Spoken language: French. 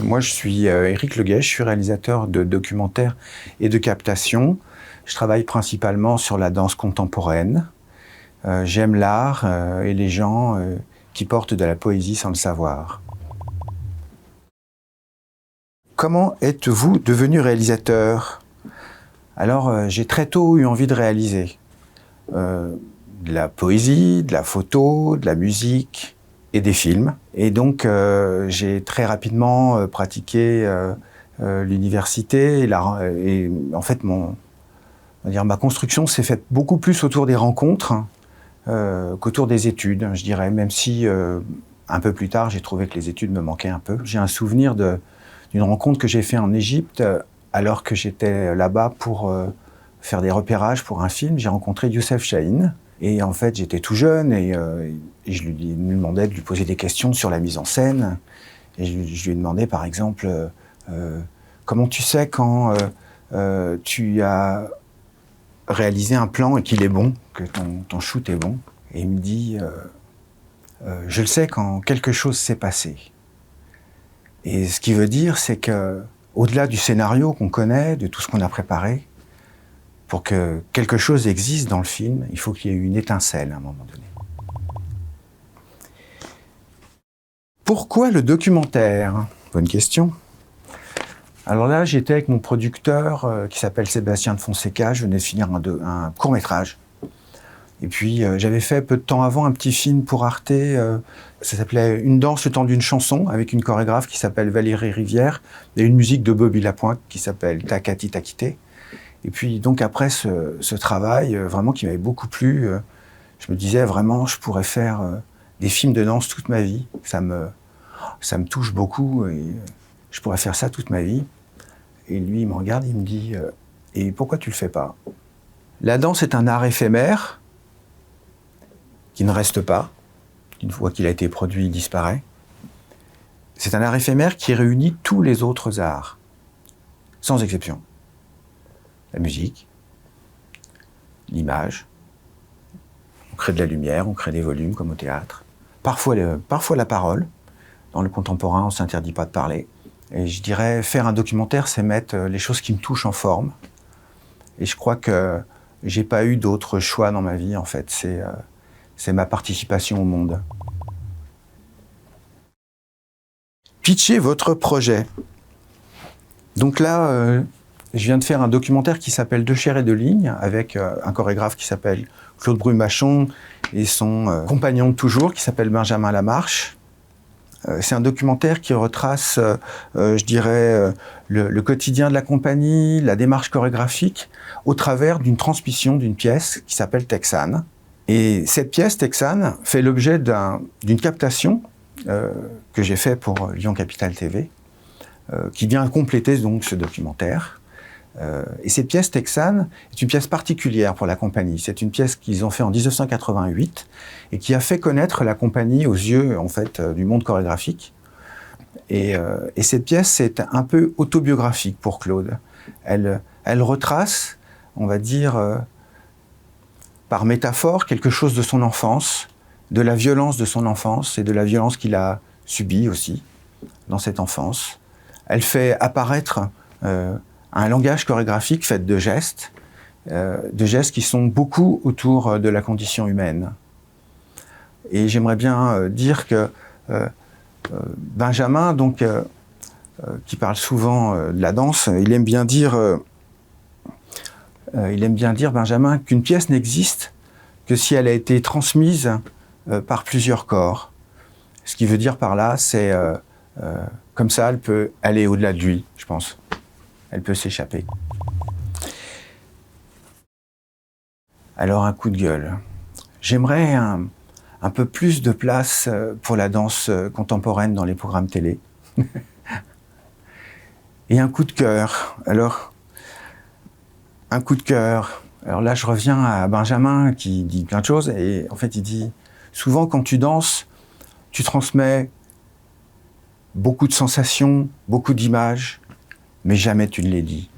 Moi, je suis Éric Leguet, je suis réalisateur de documentaires et de captations. Je travaille principalement sur la danse contemporaine. J'aime l'art et les gens qui portent de la poésie sans le savoir. Comment êtes-vous devenu réalisateur? Alors, j'ai très tôt eu envie de réaliser. De la poésie, de la photo, de la musique et des films. Et donc, j'ai très rapidement pratiqué l'université. Et en fait, ma construction s'est faite beaucoup plus autour des rencontres qu'autour des études, je dirais. Même si, un peu plus tard, j'ai trouvé que les études me manquaient un peu. J'ai un souvenir d'une rencontre que j'ai faite en Égypte alors que j'étais là-bas pour faire des repérages pour un film. J'ai rencontré Youssef Chahine. Et en fait, j'étais tout jeune et je lui demandais de lui poser des questions sur la mise en scène. Et je lui ai demandé, par exemple, comment tu sais quand tu as réalisé un plan et qu'il est bon, que ton shoot est bon? Et il me dit, je le sais quand quelque chose s'est passé. Et ce qui veut dire, c'est que, au-delà du scénario qu'on connaît, de tout ce qu'on a préparé, pour que quelque chose existe dans le film, il faut qu'il y ait une étincelle à un moment donné. Pourquoi le documentaire? Bonne question. Alors là, j'étais avec mon producteur qui s'appelle Sébastien de Fonseca. Je venais de finir un court-métrage. Et puis, j'avais fait peu de temps avant un petit film pour Arte. Ça s'appelait Une danse le temps d'une chanson, avec une chorégraphe qui s'appelle Valérie Rivière et une musique de Bobby Lapointe qui s'appelle Takati Takité. Et puis, donc, après ce travail, vraiment qui m'avait beaucoup plu, je me disais vraiment, je pourrais faire des films de danse toute ma vie. Ça me touche beaucoup et je pourrais faire ça toute ma vie. Et lui, il me regarde, il me dit et pourquoi tu le fais pas? La danse est un art éphémère qui ne reste pas. Une fois qu'il a été produit, il disparaît. C'est un art éphémère qui réunit tous les autres arts, sans exception. La musique, l'image, on crée de la lumière, on crée des volumes comme au théâtre. Parfois la parole. Dans le contemporain, on ne s'interdit pas de parler. Et je dirais, faire un documentaire, c'est mettre les choses qui me touchent en forme. Et je crois que j'ai pas eu d'autre choix dans ma vie, en fait. C'est ma participation au monde. Pitchez votre projet. Donc là, je viens de faire un documentaire qui s'appelle De chair et de ligne, avec un chorégraphe qui s'appelle Claude Brumachon et son compagnon de toujours qui s'appelle Benjamin Lamarche. C'est un documentaire qui retrace, je dirais, le quotidien de la compagnie, la démarche chorégraphique, au travers d'une transmission d'une pièce qui s'appelle Texane. Et cette pièce, Texane, fait l'objet d'une captation que j'ai fait pour Lyon Capital TV, qui vient compléter donc ce documentaire. Et cette pièce Texane est une pièce particulière pour la compagnie. C'est une pièce qu'ils ont fait en 1988 et qui a fait connaître la compagnie aux yeux en fait du monde chorégraphique. Et cette pièce c'est un peu autobiographique pour Claude. Elle retrace, on va dire, par métaphore, quelque chose de son enfance, de la violence de son enfance et de la violence qu'il a subie aussi dans cette enfance. Elle fait apparaître un langage chorégraphique fait de gestes qui sont beaucoup autour de la condition humaine. Et j'aimerais bien dire que Benjamin, donc, qui parle souvent de la danse, il aime bien dire, Benjamin, qu'une pièce n'existe que si elle a été transmise par plusieurs corps. Ce qui veut dire par là, c'est comme ça, elle peut aller au-delà de lui, je pense. Elle peut s'échapper. Alors un coup de gueule. J'aimerais un peu plus de place pour la danse contemporaine dans les programmes télé. Et un coup de cœur. Alors, un coup de cœur. Alors là, je reviens à Benjamin qui dit plein de choses. Et en fait, il dit, souvent quand tu danses, tu transmets beaucoup de sensations, beaucoup d'images, mais jamais tu ne les dis.